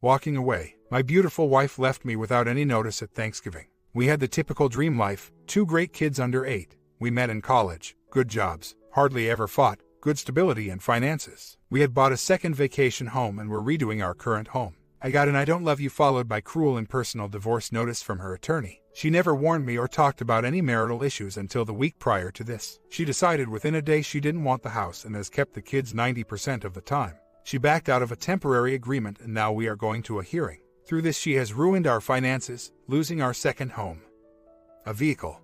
Walking away, my beautiful wife left me without any notice at Thanksgiving. We had the typical dream life, 2 great kids under 8. We met in college, good jobs, hardly ever fought, good stability and finances. We had bought a second vacation home and were redoing our current home. I got an "I don't love you" followed by cruel impersonal divorce notice from her attorney. She never warned me or talked about any marital issues until the week prior to this. She decided within a day she didn't want the house and has kept the kids 90% of the time. She backed out of a temporary agreement and now we are going to a hearing. Through this she has ruined our finances, losing our second home. A vehicle.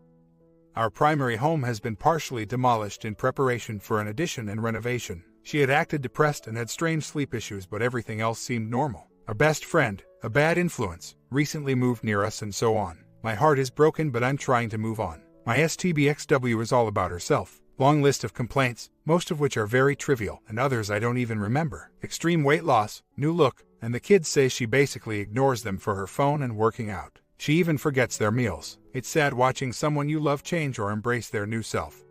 Our primary home has been partially demolished in preparation for an addition and renovation. She had acted depressed and had strange sleep issues, but everything else seemed normal. Our best friend, a bad influence, recently moved near us and so on. My heart is broken, but I'm trying to move on. My STBXW is all about herself. Long list of complaints, most of which are very trivial, and others I don't even remember. Extreme weight loss, new look, and the kids say she basically ignores them for her phone and working out. She even forgets their meals. It's sad watching someone you love change or embrace their new self.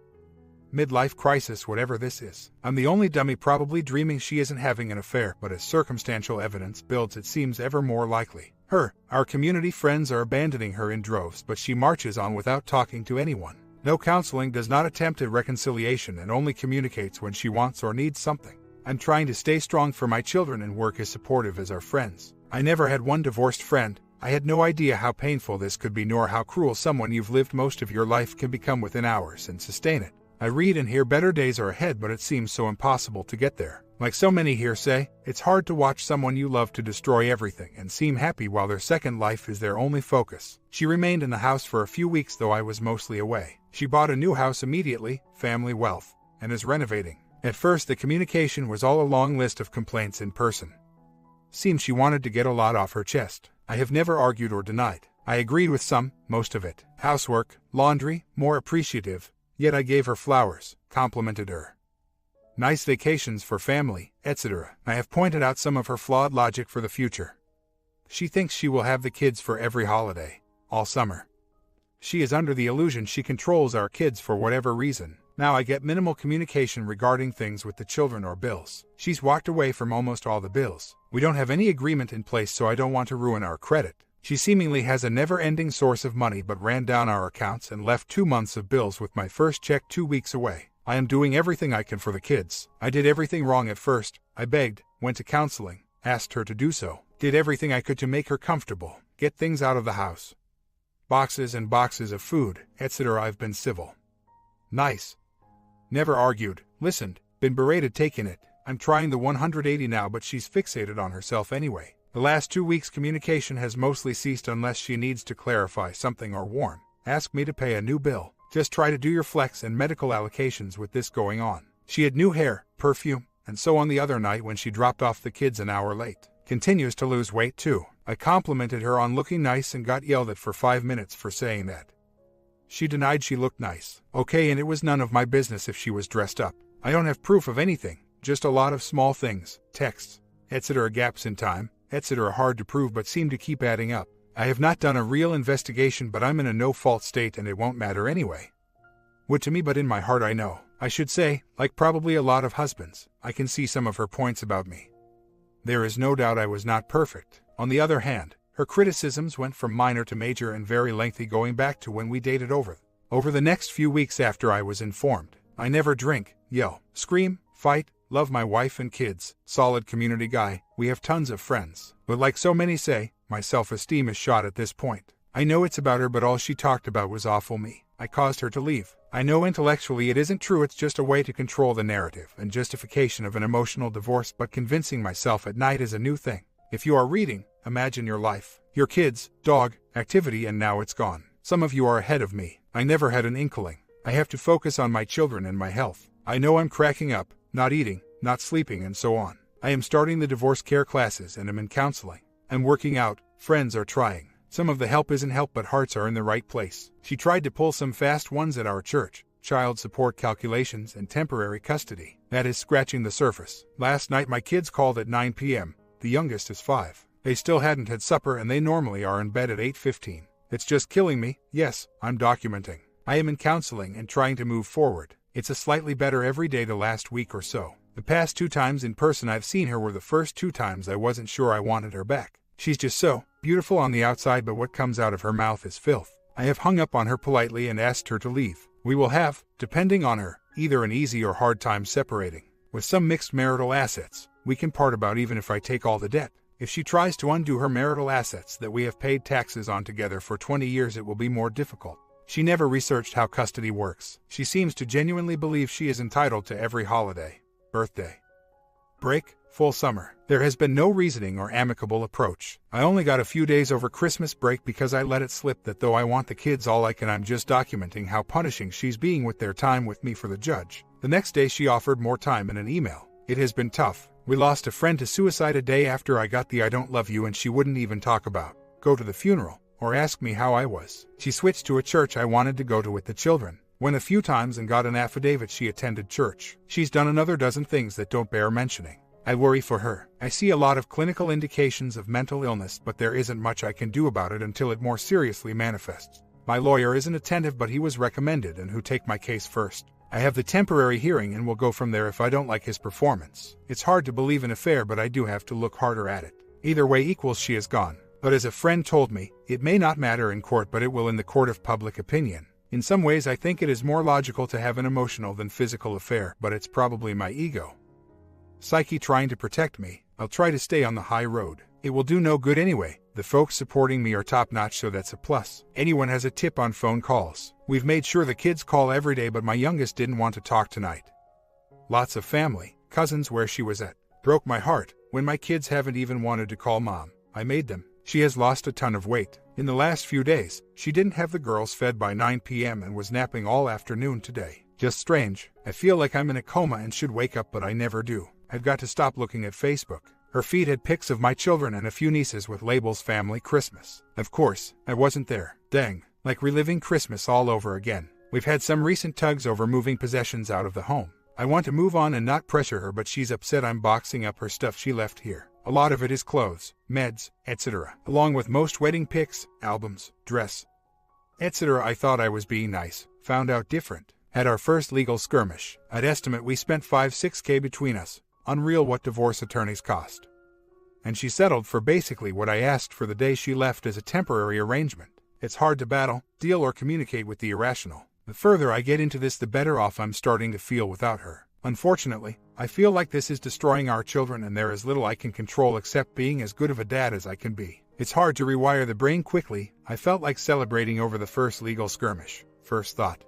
Midlife crisis, whatever this is. I'm the only dummy probably dreaming she isn't having an affair, but as circumstantial evidence builds it seems ever more likely. Our community friends are abandoning her in droves, but she marches on without talking to anyone. No counseling, does not attempt a reconciliation, and only communicates when she wants or needs something. I'm trying to stay strong for my children and work as supportive as our friends. I never had one divorced friend. I had no idea how painful this could be, nor how cruel someone you've lived most of your life can become within hours and sustain it. I read and hear better days are ahead, but it seems so impossible to get there. Like so many here say, it's hard to watch someone you love to destroy everything and seem happy while their second life is their only focus. She remained in the house for a few weeks though I was mostly away. She bought a new house immediately, family wealth, and is renovating. At first the communication was all a long list of complaints in person. Seems she wanted to get a lot off her chest. I have never argued or denied. I agreed with some, most of it. Housework, laundry, more appreciative. Yet I gave her flowers, complimented her. Nice vacations for family, etc. I have pointed out some of her flawed logic for the future. She thinks she will have the kids for every holiday, all summer. She is under the illusion she controls our kids for whatever reason. Now I get minimal communication regarding things with the children or bills. She's walked away from almost all the bills. We don't have any agreement in place, so I don't want to ruin our credit. She seemingly has a never-ending source of money but ran down our accounts and left 2 months of bills with my first check 2 weeks away. I am doing everything I can for the kids. I did everything wrong at first. I begged, went to counseling, asked her to do so, did everything I could to make her comfortable, get things out of the house. Boxes and boxes of food, etc. I've been civil. Nice. Never argued, listened, been berated, taken it. I'm trying the 180 now, but she's fixated on herself anyway. The last 2 weeks communication has mostly ceased unless she needs to clarify something or warn. Ask me to pay a new bill. Just try to do your flex and medical allocations with this going on. She had new hair, perfume, and so on the other night when she dropped off the kids an hour late. Continues to lose weight too. I complimented her on looking nice and got yelled at for 5 minutes for saying that. She denied she looked nice. Okay, and it was none of my business if she was dressed up. I don't have proof of anything, just a lot of small things, texts, etc. Gaps in time, etc. hard to prove but seem to keep adding up. I have not done a real investigation, but I'm in a no-fault state and it won't matter anyway. Would to me, but in my heart I know. I should say, like probably a lot of husbands, I can see some of her points about me. There is no doubt I was not perfect. On the other hand, her criticisms went from minor to major and very lengthy, going back to when we dated over the next few weeks after I was informed. I never drink, yell, scream, fight, love my wife and kids, solid community guy, we have tons of friends. But like so many say, my self-esteem is shot at this point. I know it's about her, but all she talked about was awful me. I caused her to leave. I know intellectually it isn't true, it's just a way to control the narrative and justification of an emotional divorce, but convincing myself at night is a new thing. If you are reading, imagine your life, your kids, dog, activity, and now it's gone. Some of you are ahead of me. I never had an inkling. I have to focus on my children and my health. I know I'm cracking up, not eating, not sleeping, and so on. I am starting the divorce care classes and am in counseling. I'm working out, friends are trying. Some of the help isn't help, but hearts are in the right place. She tried to pull some fast ones at our church, child support calculations and temporary custody. That is scratching the surface. Last night my kids called at 9 p.m. The youngest is 5. They still hadn't had supper and they normally are in bed at 8:15. It's just killing me. Yes, I'm documenting. I am in counseling and trying to move forward. It's a slightly better every day the last week or so. The past 2 times in person I've seen her were the first 2 times I wasn't sure I wanted her back. She's just so beautiful on the outside, but what comes out of her mouth is filth. I have hung up on her politely and asked her to leave. We will have, depending on her, either an easy or hard time separating. With some mixed marital assets, we can part about even if I take all the debt. If she tries to undo her marital assets that we have paid taxes on together for 20 years, it will be more difficult. She never researched how custody works. She seems to genuinely believe she is entitled to every holiday, birthday, break, full summer. There has been no reasoning or amicable approach. I only got a few days over Christmas break because I let it slip that though I want the kids all I can, I'm just documenting how punishing she's being with their time with me for the judge. The next day she offered more time in an email. It has been tough. We lost a friend to suicide a day after I got the "I don't love you," and she wouldn't even talk about, go to the funeral, or ask me how I was. She switched to a church I wanted to go to with the children. Went a few times and got an affidavit she attended church. She's done another dozen things that don't bear mentioning. I worry for her. I see a lot of clinical indications of mental illness, but there isn't much I can do about it until it more seriously manifests. My lawyer isn't attentive, but he was recommended and who take my case first. I have the temporary hearing and will go from there if I don't like his performance. It's hard to believe in a fair, but I do have to look harder at it. Either way equals she is gone. But as a friend told me, it may not matter in court, but it will in the court of public opinion. In some ways I think it is more logical to have an emotional than physical affair, but it's probably my ego. Psyche trying to protect me. I'll try to stay on the high road. It will do no good anyway. The folks supporting me are top-notch, so that's a plus. Anyone has a tip on phone calls? We've made sure the kids call every day, but my youngest didn't want to talk tonight. Lots of family, cousins where she was at. Broke my heart when my kids haven't even wanted to call mom. I made them. She has lost a ton of weight. In the last few days, she didn't have the girls fed by 9 p.m. and was napping all afternoon today. Just strange. I feel like I'm in a coma and should wake up, but I never do. I've got to stop looking at Facebook. Her feed had pics of my children and a few nieces with labels "Family Christmas." Of course, I wasn't there. Dang, like reliving Christmas all over again. We've had some recent tugs over moving possessions out of the home. I want to move on and not pressure her, but she's upset I'm boxing up her stuff she left here. A lot of it is clothes, meds, etc., along with most wedding pics, albums, dress, etc. I thought I was being nice, found out different. Had our first legal skirmish. I'd estimate we spent 5-6K between us. Unreal what divorce attorneys cost. And she settled for basically what I asked for the day she left as a temporary arrangement. It's hard to battle, deal, or communicate with the irrational. The further I get into this, the better off I'm starting to feel without her. Unfortunately, I feel like this is destroying our children, and there is little I can control except being as good of a dad as I can be. It's hard to rewire the brain quickly. I felt like celebrating over the first legal skirmish. First thought,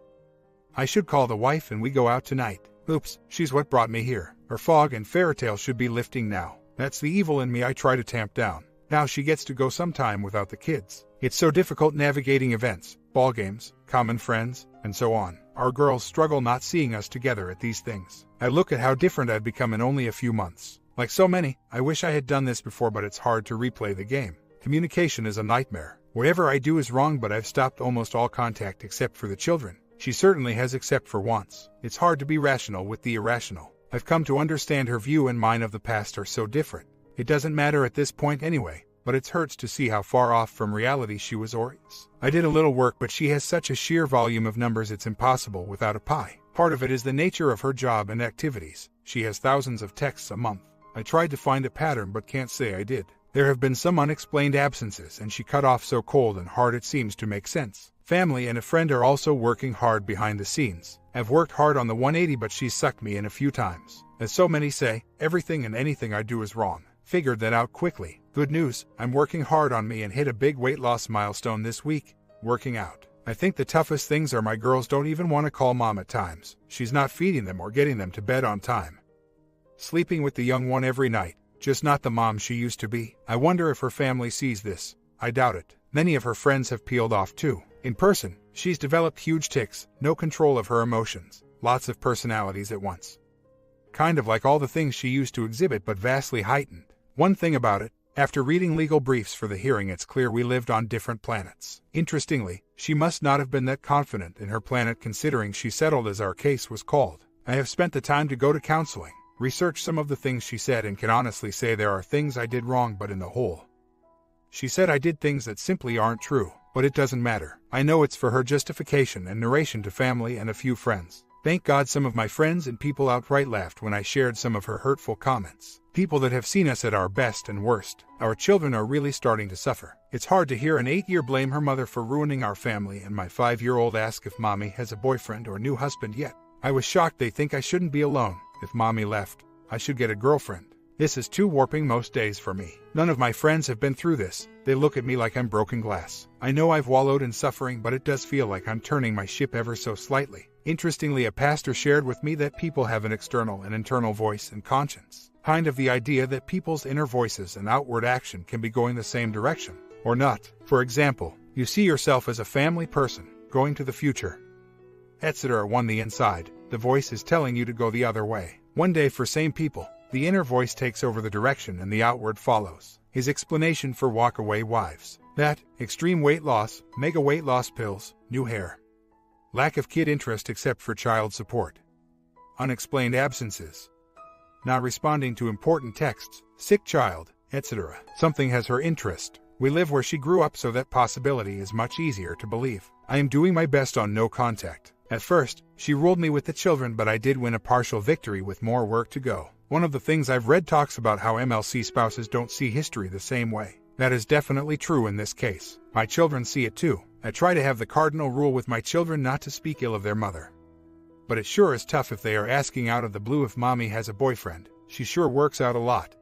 I should call the wife and we go out tonight. Oops, she's what brought me here. Her fog and fairytale should be lifting now. That's the evil in me I try to tamp down. Now she gets to go sometime without the kids. It's so difficult navigating events, ball games, common friends, and so on. Our girls struggle not seeing us together at these things. I look at how different I've become in only a few months. Like so many, I wish I had done this before, but it's hard to replay the game. Communication is a nightmare. Whatever I do is wrong, but I've stopped almost all contact except for the children. She certainly has, except for once. It's hard to be rational with the irrational. I've come to understand her view and mine of the past are so different. It doesn't matter at this point anyway, but it hurts to see how far off from reality she was or is. I did a little work, but she has such a sheer volume of numbers it's impossible without a pie. Part of it is the nature of her job and activities. She has thousands of texts a month. I tried to find a pattern but can't say I did. There have been some unexplained absences, and she cut off so cold and hard it seems to make sense. Family and a friend are also working hard behind the scenes. I've worked hard on the 180, but she's sucked me in a few times. As so many say, everything and anything I do is wrong. Figured that out quickly. Good news, I'm working hard on me and hit a big weight loss milestone this week. Working out. I think the toughest things are my girls don't even want to call mom at times. She's not feeding them or getting them to bed on time. Sleeping with the young one every night. Just not the mom she used to be. I wonder if her family sees this. I doubt it. Many of her friends have peeled off too. In person, she's developed huge tics, no control of her emotions, lots of personalities at once. Kind of like all the things she used to exhibit, but vastly heightened. One thing about it, after reading legal briefs for the hearing, it's clear we lived on different planets. Interestingly, she must not have been that confident in her planet considering she settled as our case was called. I have spent the time to go to counseling, research some of the things she said, and can honestly say there are things I did wrong, but in the whole, she said I did things that simply aren't true. But it doesn't matter. I know it's for her justification and narration to family and a few friends. Thank God some of my friends and people outright laughed when I shared some of her hurtful comments. People that have seen us at our best and worst. Our children are really starting to suffer. It's hard to hear an 8-year blame her mother for ruining our family and my 5-year-old ask if mommy has a boyfriend or new husband yet. I was shocked they think I shouldn't be alone. If mommy left, I should get a girlfriend. This is too warping most days for me. None of my friends have been through this. They look at me like I'm broken glass. I know I've wallowed in suffering, but it does feel like I'm turning my ship ever so slightly. Interestingly, a pastor shared with me that people have an external and internal voice and conscience. Kind of the idea that people's inner voices and outward action can be going the same direction, or not. For example, you see yourself as a family person, going to the future, etc. On the inside, the voice is telling you to go the other way. One day for same people, the inner voice takes over the direction and the outward follows. His explanation for walk-away wives: that, extreme weight loss, mega weight loss pills, new hair, lack of kid interest except for child support, unexplained absences, not responding to important texts, sick child, etc. Something has her interest. We live where she grew up, so that possibility is much easier to believe. I am doing my best on no contact. At first, she ruled me with the children, but I did win a partial victory with more work to go. One of the things I've read talks about how MLC spouses don't see history the same way. That is definitely true in this case. My children see it too. I try to have the cardinal rule with my children not to speak ill of their mother. But it sure is tough if they are asking out of the blue if mommy has a boyfriend. She sure works out a lot,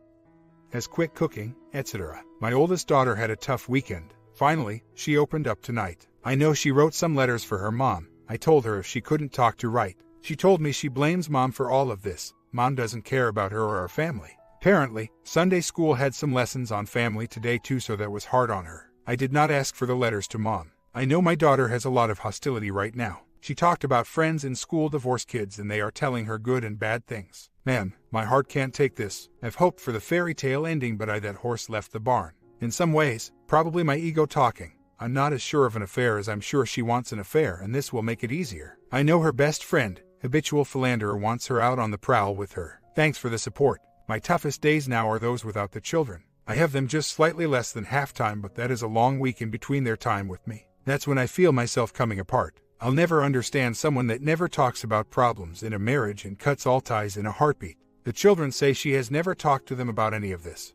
has quick cooking, etc. My oldest daughter had a tough weekend. Finally, she opened up tonight. I know she wrote some letters for her mom. I told her if she couldn't talk to write. She told me she blames mom for all of this. Mom doesn't care about her or our family. Apparently, Sunday school had some lessons on family today too, so that was hard on her. I did not ask for the letters to mom. I know my daughter has a lot of hostility right now. She talked about friends in school divorce kids and they are telling her good and bad things. Man, my heart can't take this. I've hoped for the fairy tale ending, but that horse left the barn. In some ways, probably my ego talking. I'm not as sure of an affair as I'm sure she wants an affair, and this will make it easier. I know her best friend, habitual philanderer, wants her out on the prowl with her. Thanks for the support. My toughest days now are those without the children. I have them just slightly less than half-time, but that is a long week in between their time with me. That's when I feel myself coming apart. I'll never understand someone that never talks about problems in a marriage and cuts all ties in a heartbeat. The children say she has never talked to them about any of this.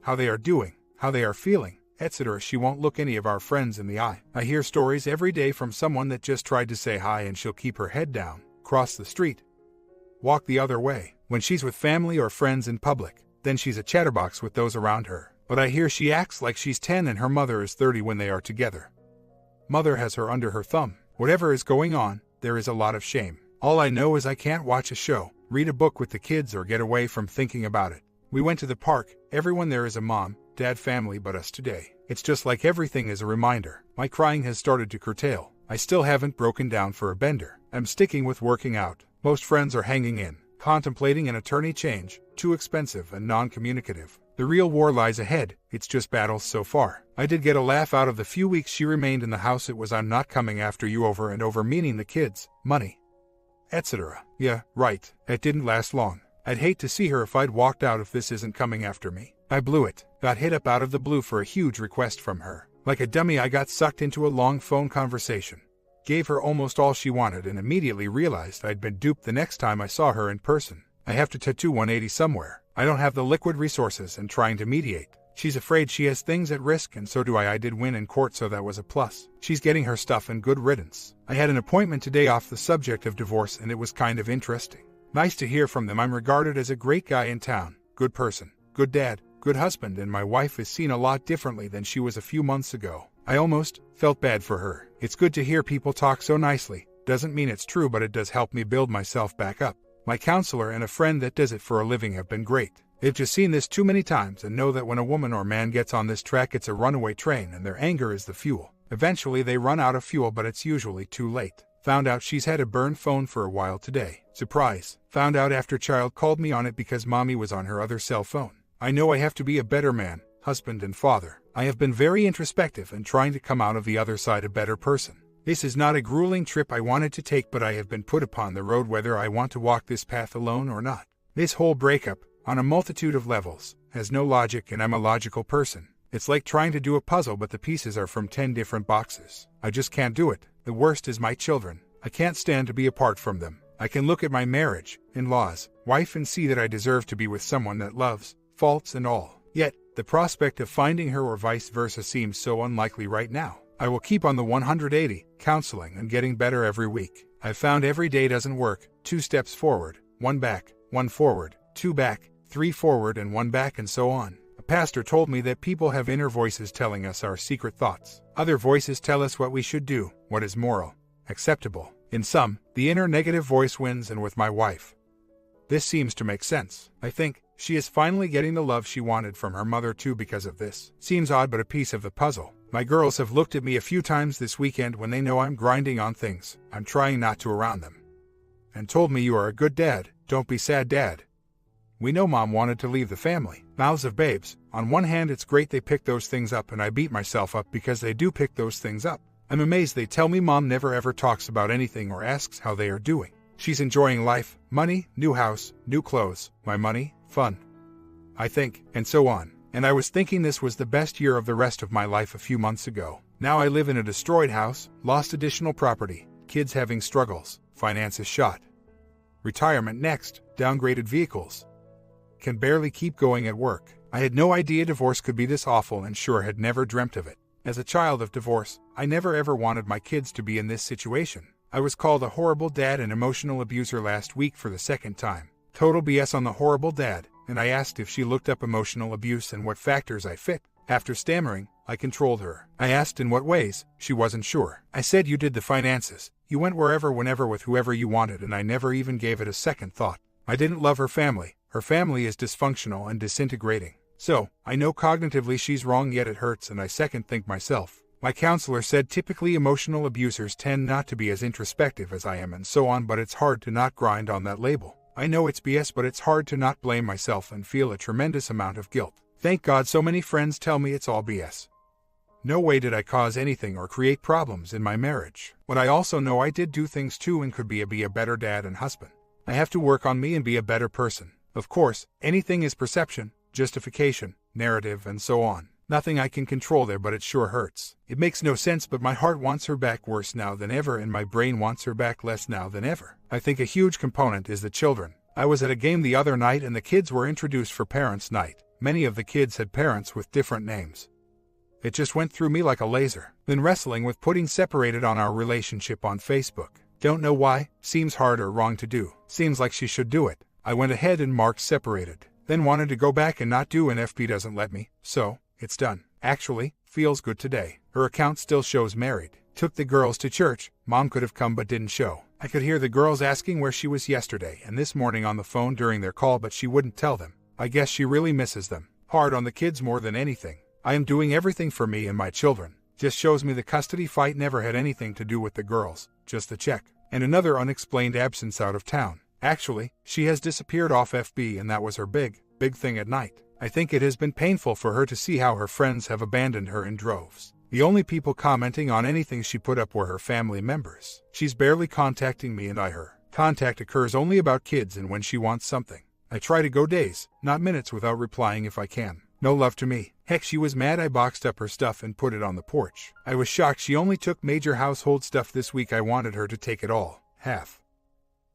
How they are doing, how they are feeling, etc. She won't look any of our friends in the eye. I hear stories every day from someone that just tried to say hi and she'll keep her head down, cross the street, walk the other way. When she's with family or friends in public, then she's a chatterbox with those around her. But I hear she acts like she's 10 and her mother is 30 when they are together. Mother has her under her thumb. Whatever is going on, there is a lot of shame. All I know is I can't watch a show, read a book with the kids, or get away from thinking about it. We went to the park. Everyone there is a mom, dad family but us today. It's just like everything is a reminder. My crying has started to curtail. I still haven't broken down for a bender. I'm sticking with working out. Most friends are hanging in, contemplating an attorney change, too expensive and non-communicative. The real war lies ahead. It's just battles so far. I did get a laugh out of the few weeks she remained in the house. It was I'm not coming after you over and over, meaning the kids, money, etc. Yeah, right. It didn't last long. I'd hate to see her if I'd walked out if this isn't coming after me. I blew it. Got hit up out of the blue for a huge request from her. Like a dummy, I got sucked into a long phone conversation. Gave her almost all she wanted and immediately realized I'd been duped the next time I saw her in person. I have to tattoo 180 somewhere. I don't have the liquid resources and trying to mediate. She's afraid she has things at risk, and so do I. I did win in court, so that was a plus. She's getting her stuff and good riddance. I had an appointment today off the subject of divorce and it was kind of interesting. Nice to hear from them. I'm regarded as a great guy in town, good person, good dad, good husband, and my wife is seen a lot differently than she was a few months ago. I almost felt bad for her. It's good to hear people talk so nicely. Doesn't mean it's true, but it does help me build myself back up. My counselor and a friend that does it for a living have been great. They've just seen this too many times and know that when a woman or man gets on this track, it's a runaway train and their anger is the fuel. Eventually they run out of fuel, but it's usually too late. Found out she's had a burn phone for a while today. Surprise. Found out after child called me on it because mommy was on her other cell phone. I know I have to be a better man, husband and father. I have been very introspective and trying to come out of the other side a better person. This is not a grueling trip I wanted to take, but I have been put upon the road whether I want to walk this path alone or not. This whole breakup, on a multitude of levels, has no logic, and I'm a logical person. It's like trying to do a puzzle but the pieces are from 10 different boxes. I just can't do it. The worst is my children. I can't stand to be apart from them. I can look at my marriage, in-laws, wife and see that I deserve to be with someone that loves, faults and all. Yet, the prospect of finding her or vice versa seems so unlikely right now. I will keep on the 180, counseling and getting better every week. I've found every day doesn't work. 2 steps forward, 1 back, 1 forward, 2 back, 3 forward and 1 back and so on. A pastor told me that people have inner voices telling us our secret thoughts. Other voices tell us what we should do, what is moral, acceptable. In sum, the inner negative voice wins, and with my wife, this seems to make sense. I think she is finally getting the love she wanted from her mother too because of this. Seems odd but a piece of the puzzle. My girls have looked at me a few times this weekend when they know I'm grinding on things I'm trying not to around them, and told me, "You are a good dad, don't be sad dad." We know mom wanted to leave the family. Mouths of babes. On one hand it's great they pick those things up, and I beat myself up because they do pick those things up. I'm amazed they tell me mom never ever talks about anything or asks how they are doing. She's enjoying life, money, new house, new clothes, my money, fun, I think, and so on. And I was thinking this was the best year of the rest of my life a few months ago. Now I live in a destroyed house, lost additional property, kids having struggles, finances shot, retirement next, downgraded vehicles, can barely keep going at work. I had no idea divorce could be this awful and sure had never dreamt of it. As a child of divorce, I never ever wanted my kids to be in this situation. I was called a horrible dad and emotional abuser last week for the second time. Total BS on the horrible dad, and I asked if she looked up emotional abuse and what factors I fit. After stammering, I controlled her. I asked in what ways, she wasn't sure. I said, "You did the finances. You went wherever, whenever with whoever you wanted," and I never even gave it a second thought. I didn't love her family. Her family is dysfunctional and disintegrating. So, I know cognitively she's wrong, yet it hurts and I second think myself. My counselor said typically emotional abusers tend not to be as introspective as I am and so on, but it's hard to not grind on that label. I know it's BS, but it's hard to not blame myself and feel a tremendous amount of guilt. Thank God so many friends tell me it's all BS. No way did I cause anything or create problems in my marriage. But I also know I did do things too and could be a better dad and husband. I have to work on me and be a better person. Of course, anything is perception, justification, narrative and so on. Nothing I can control there, but it sure hurts. It makes no sense, but my heart wants her back worse now than ever and my brain wants her back less now than ever. I think a huge component is the children. I was at a game the other night and the kids were introduced for parents' night. Many of the kids had parents with different names. It just went through me like a laser. Then wrestling with putting separated on our relationship on Facebook. Don't know why, seems hard or wrong to do. Seems like she should do it. I went ahead and marked separated. Then wanted to go back and not do, and FB doesn't let me, so it's done. Actually, feels good today. Her account still shows married. Took the girls to church. Mom could have come but didn't show. I could hear the girls asking where she was yesterday and this morning on the phone during their call, but she wouldn't tell them. I guess she really misses them. Hard on the kids more than anything. I am doing everything for me and my children. Just shows me the custody fight never had anything to do with the girls, just the check. And another unexplained absence out of town. Actually, she has disappeared off FB and that was her big thing at night. I think it has been painful for her to see how her friends have abandoned her in droves. The only people commenting on anything she put up were her family members. She's barely contacting me and I her. Contact occurs only about kids and when she wants something. I try to go days, not minutes without replying if I can. No love to me. Heck, she was mad I boxed up her stuff and put it on the porch. I was shocked she only took major household stuff this week. I wanted her to take it all. Half.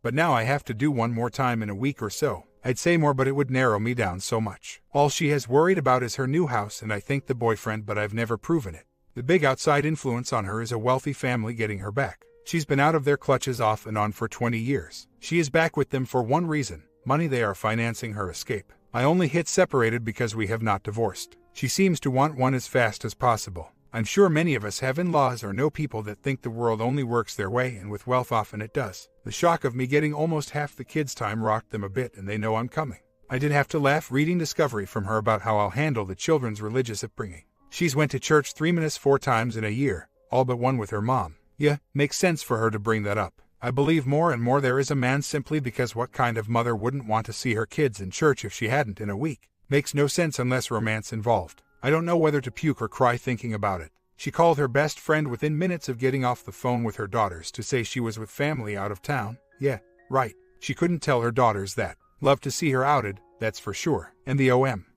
But now I have to do one more time in a week or so. I'd say more, but it would narrow me down so much. All she has worried about is her new house and I think the boyfriend, but I've never proven it. The big outside influence on her is a wealthy family getting her back. She's been out of their clutches off and on for 20 years. She is back with them for one reason: money. They are financing her escape. I only hit separated because we have not divorced. She seems to want one as fast as possible. I'm sure many of us have in-laws or know people that think the world only works their way, and with wealth often it does. The shock of me getting almost half the kids' time rocked them a bit, and they know I'm coming. I did have to laugh reading Discovery from her about how I'll handle the children's religious upbringing. She's went to church 3 minutes 4 times in a year, all but one with her mom. Yeah, makes sense for her to bring that up. I believe more and more there is a man, simply because what kind of mother wouldn't want to see her kids in church if she hadn't in a week? Makes no sense unless romance involved. I don't know whether to puke or cry thinking about it. She called her best friend within minutes of getting off the phone with her daughters to say she was with family out of town. Yeah, right. She couldn't tell her daughters that. Love to see her outed, that's for sure. And the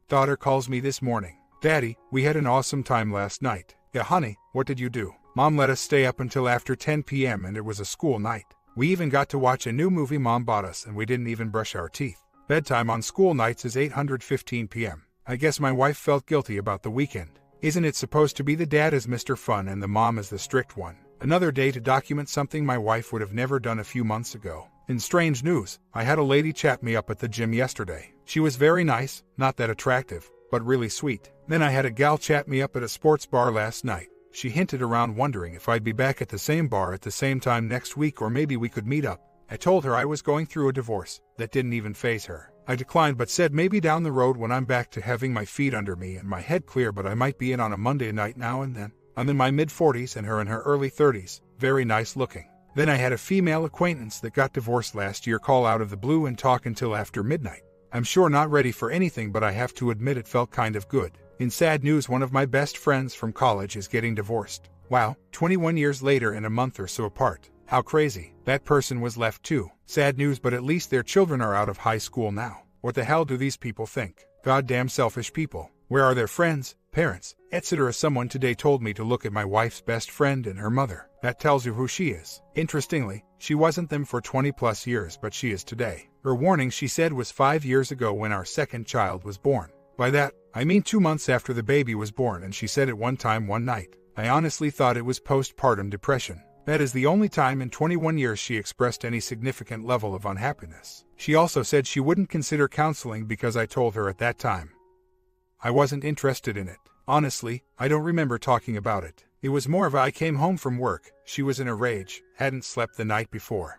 daughter calls me this morning. Daddy, we had an awesome time last night. Yeah, honey, what did you do? Mom let us stay up until after 10 p.m. and it was a school night. We even got to watch a new movie Mom bought us and we didn't even brush our teeth. Bedtime on school nights is 8:15 p.m. I guess my wife felt guilty about the weekend. Isn't it supposed to be the dad as Mr. Fun and the mom as the strict one? Another day to document something my wife would have never done a few months ago. In strange news, I had a lady chat me up at the gym yesterday. She was very nice, not that attractive, but really sweet. Then I had a gal chat me up at a sports bar last night. She hinted around wondering if I'd be back at the same bar at the same time next week or maybe we could meet up. I told her I was going through a divorce. That didn't even faze her. I declined but said maybe down the road when I'm back to having my feet under me and my head clear, but I might be in on a Monday night now and then. I'm in my mid-40s and her in her early 30s, very nice looking. Then I had a female acquaintance that got divorced last year call out of the blue and talk until after midnight. I'm sure not ready for anything, but I have to admit it felt kind of good. In sad news, one of my best friends from college is getting divorced. Wow, 21 years later and a month or so apart. How crazy. That person was left too. Sad news, but at least their children are out of high school now. What the hell do these people think? Goddamn selfish people. Where are their friends, parents, etc.? Someone today told me to look at my wife's best friend and her mother. That tells you who she is. Interestingly, she wasn't them for 20 plus years, but she is today. Her warning, she said, was 5 years ago when our second child was born. By that, I mean 2 months after the baby was born, and she said at one time one night, I honestly thought it was postpartum depression. That is the only time in 21 years she expressed any significant level of unhappiness. She also said she wouldn't consider counseling because I told her at that time I wasn't interested in it. Honestly, I don't remember talking about it. It was more of I came home from work, she was in a rage, hadn't slept the night before,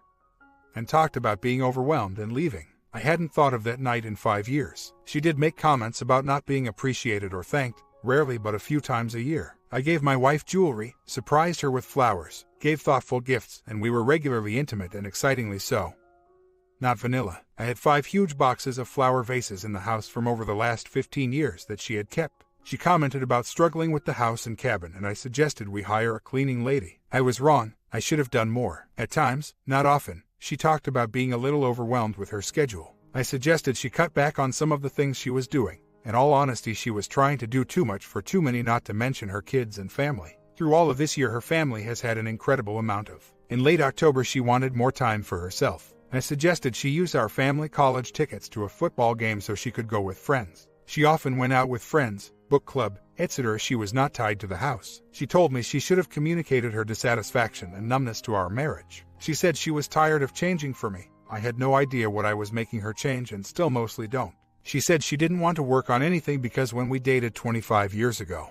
and talked about being overwhelmed and leaving. I hadn't thought of that night in 5 years. She did make comments about not being appreciated or thanked, rarely but a few times a year. I gave my wife jewelry, surprised her with flowers, gave thoughtful gifts, and we were regularly intimate and excitingly so. Not vanilla. I had 5 huge boxes of flower vases in the house from over the last 15 years that she had kept. She commented about struggling with the house and cabin, and I suggested we hire a cleaning lady. I was wrong. I should have done more. At times, not often, she talked about being a little overwhelmed with her schedule. I suggested she cut back on some of the things she was doing. In all honesty, she was trying to do too much for too many, not to mention her kids and family. Through all of this year, her family has had an incredible amount of. In late October, she wanted more time for herself. I suggested she use our family college tickets to a football game so she could go with friends. She often went out with friends, book club, etc. She was not tied to the house. She told me she should have communicated her dissatisfaction and numbness to our marriage. She said she was tired of changing for me. I had no idea what I was making her change and still mostly don't. She said she didn't want to work on anything because when we dated 25 years ago,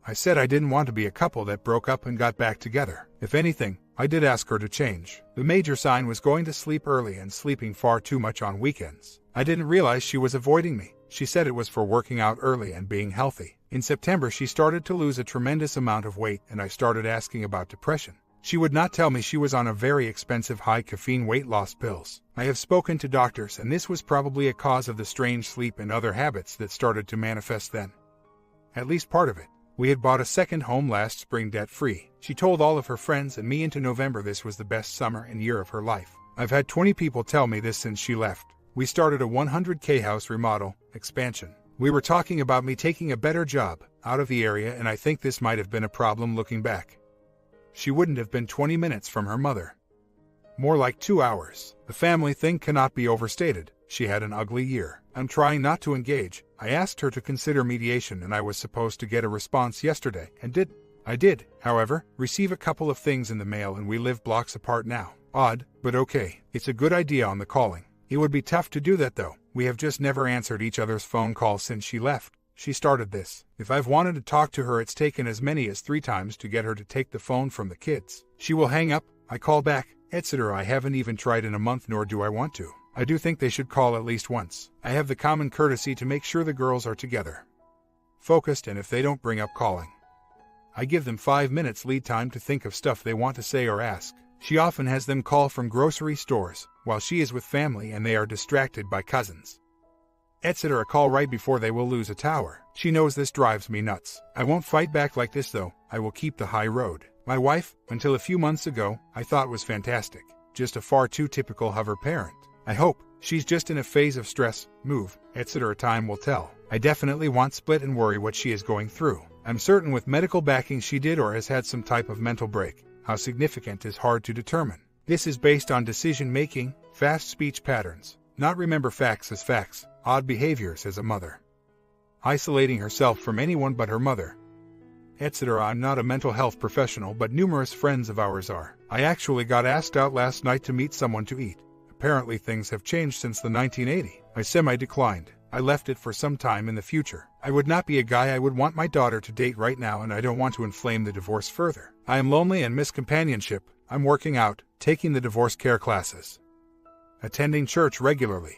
I said I didn't want to be a couple that broke up and got back together. If anything, I did ask her to change. The major sign was going to sleep early and sleeping far too much on weekends. I didn't realize she was avoiding me. She said it was for working out early and being healthy. In September, she started to lose a tremendous amount of weight, and I started asking about depression. She would not tell me she was on a very expensive high-caffeine weight loss pills. I have spoken to doctors, and this was probably a cause of the strange sleep and other habits that started to manifest then. At least part of it. We had bought a second home last spring debt-free. She told all of her friends and me into November this was the best summer and year of her life. I've had 20 people tell me this since she left. We started a 100K house remodel, expansion. We were talking about me taking a better job, out of the area, and I think this might have been a problem looking back. She wouldn't have been 20 minutes from her mother. More like 2 hours. The family thing cannot be overstated. She had an ugly year. I'm trying not to engage. I asked her to consider mediation and I was supposed to get a response yesterday, and did. I did, however, receive a couple of things in the mail and we live blocks apart now. Odd, but okay. It's a good idea on the calling. It would be tough to do that though. We have just never answered each other's phone calls since she left. She started this. If I've wanted to talk to her, it's taken as many as 3 times to get her to take the phone from the kids. She will hang up, I call back, etc. I haven't even tried in a month, nor do I want to. I do think they should call at least once. I have the common courtesy to make sure the girls are together, focused, and if they don't bring up calling, I give them 5 minutes lead time to think of stuff they want to say or ask. She often has them call from grocery stores, while she is with family and they are distracted by cousins, etc. Call right before they will lose a tower. She knows this drives me nuts. I won't fight back like this though. I will keep the high road. My wife, until a few months ago, I thought was fantastic. Just a far too typical hover parent. I hope she's just in a phase of stress, move, etc. Time will tell. I definitely want split and worry what she is going through. I'm certain with medical backing she did or has had some type of mental break. How significant is hard to determine. This is based on decision-making, fast speech patterns, not remember facts as facts, odd behaviors as a mother. Isolating herself from anyone but her mother, etc. I'm not a mental health professional, but numerous friends of ours are. I actually got asked out last night to meet someone to eat. Apparently things have changed since the 1980. I semi-declined. I left it for some time in the future. I would not be a guy I would want my daughter to date right now, and I don't want to inflame the divorce further. I am lonely and miss companionship. I'm working out, taking the divorce care classes, attending church regularly,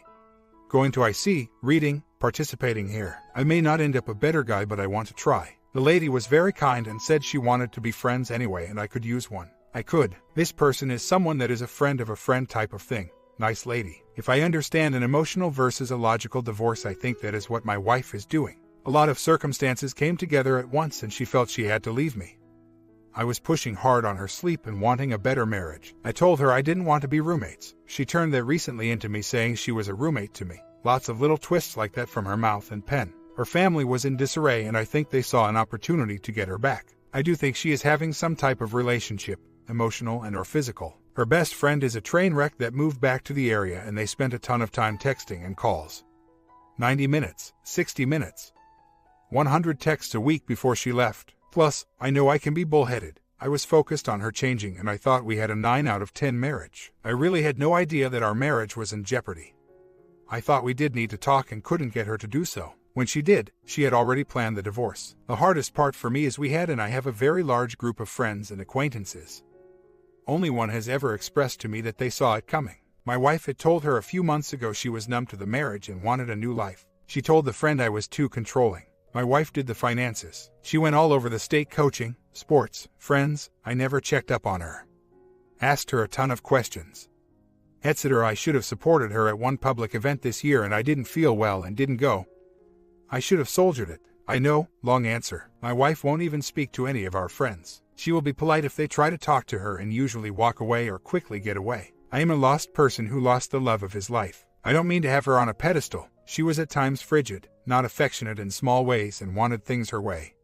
going to IC, reading, participating here. I may not end up a better guy, but I want to try. The lady was very kind and said she wanted to be friends anyway and I could use one. I could. This person is someone that is a friend of a friend type of thing. Nice lady. If I understand an emotional versus a logical divorce, I think that is what my wife is doing. A lot of circumstances came together at once and she felt she had to leave me. I was pushing hard on her sleep and wanting a better marriage. I told her I didn't want to be roommates. She turned that recently into me saying she was a roommate to me. Lots of little twists like that from her mouth and pen. Her family was in disarray and I think they saw an opportunity to get her back. I do think she is having some type of relationship, emotional and or physical. Her best friend is a train wreck that moved back to the area and they spent a ton of time texting and calls. 90 minutes, 60 minutes, 100 texts a week before she left. Plus, I know I can be bullheaded. I was focused on her changing and I thought we had a 9 out of 10 marriage. I really had no idea that our marriage was in jeopardy. I thought we did need to talk and couldn't get her to do so. When she did, she had already planned the divorce. The hardest part for me is we had and I have a very large group of friends and acquaintances. Only one has ever expressed to me that they saw it coming. My wife had told her a few months ago she was numb to the marriage and wanted a new life. She told the friend I was too controlling. My wife did the finances. She went all over the state coaching, sports, friends. I never checked up on her. Asked her a ton of questions, etc. I should have supported her at one public event this year and I didn't feel well and didn't go. I should have soldiered it. I know, long answer. My wife won't even speak to any of our friends. She will be polite if they try to talk to her and usually walk away or quickly get away. I am a lost person who lost the love of his life. I don't mean to have her on a pedestal. She was at times frigid, not affectionate in small ways and wanted things her way.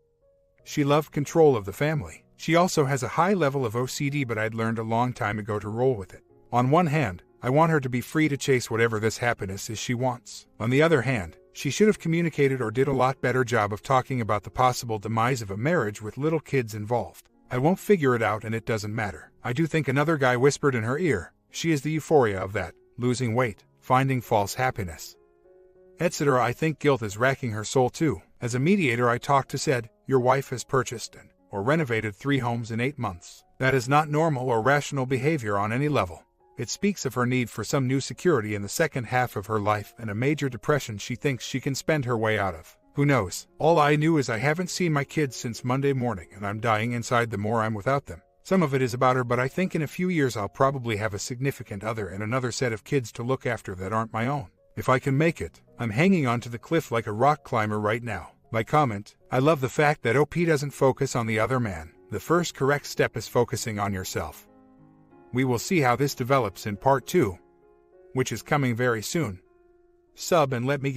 She loved control of the family. She also has a high level of OCD, but I'd learned a long time ago to roll with it. On one hand, I want her to be free to chase whatever this happiness is she wants. On the other hand, she should have communicated or did a lot better job of talking about the possible demise of a marriage with little kids involved. I won't figure it out and it doesn't matter. I do think another guy whispered in her ear, she is the euphoria of that, losing weight, finding false happiness, etc. I think guilt is racking her soul too. As a mediator I talked to said, your wife has purchased or renovated 3 homes in 8 months. That is not normal or rational behavior on any level. It speaks of her need for some new security in the second half of her life and a major depression she thinks she can spend her way out of. Who knows? All I knew is I haven't seen my kids since Monday morning and I'm dying inside the more I'm without them. Some of it is about her, but I think in a few years I'll probably have a significant other and another set of kids to look after that aren't my own. If I can make it, I'm hanging onto the cliff like a rock climber right now. My comment, I love the fact that OP doesn't focus on the other man. The first correct step is focusing on yourself. We will see how this develops in part 2, which is coming very soon. Sub and let me get